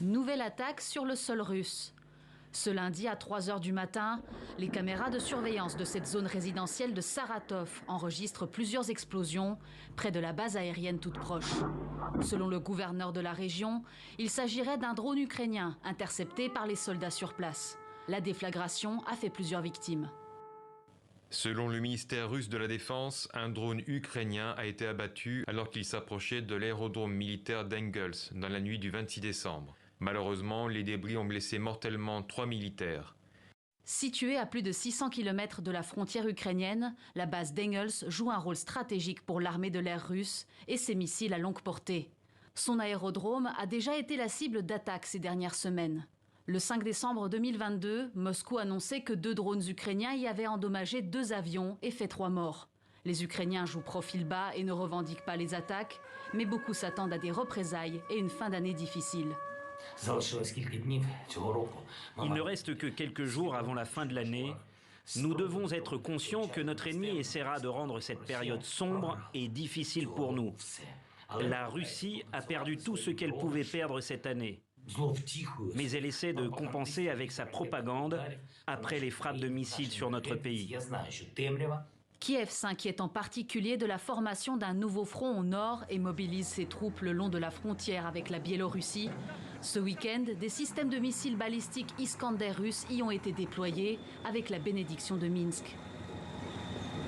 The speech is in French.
Nouvelle attaque sur le sol russe. Ce lundi à 3 h du matin, les caméras de surveillance de cette zone résidentielle de Saratov enregistrent plusieurs explosions près de la base aérienne toute proche. Selon le gouverneur de la région, il s'agirait d'un drone ukrainien intercepté par les soldats sur place. La déflagration a fait plusieurs victimes. Selon le ministère russe de la Défense, un drone ukrainien a été abattu alors qu'il s'approchait de l'aérodrome militaire d'Engels dans la nuit du 26 décembre. Malheureusement, les débris ont blessé mortellement 3 militaires. Située à plus de 600 km de la frontière ukrainienne, la base d'Engels joue un rôle stratégique pour l'armée de l'air russe et ses missiles à longue portée. Son aérodrome a déjà été la cible d'attaques ces dernières semaines. Le 5 décembre 2022, Moscou annonçait que 2 drones ukrainiens y avaient endommagé 2 avions et fait 3 morts. Les Ukrainiens jouent profil bas et ne revendiquent pas les attaques, mais beaucoup s'attendent à des représailles et une fin d'année difficile. Il ne reste que quelques jours avant la fin de l'année. Nous devons être conscients que notre ennemi essaiera de rendre cette période sombre et difficile pour nous. La Russie a perdu tout ce qu'elle pouvait perdre cette année. Mais elle essaie de compenser avec sa propagande après les frappes de missiles sur notre pays. Kiev s'inquiète en particulier de la formation d'un nouveau front au nord et mobilise ses troupes le long de la frontière avec la Biélorussie. Ce week-end, des systèmes de missiles balistiques Iskander russes y ont été déployés avec la bénédiction de Minsk.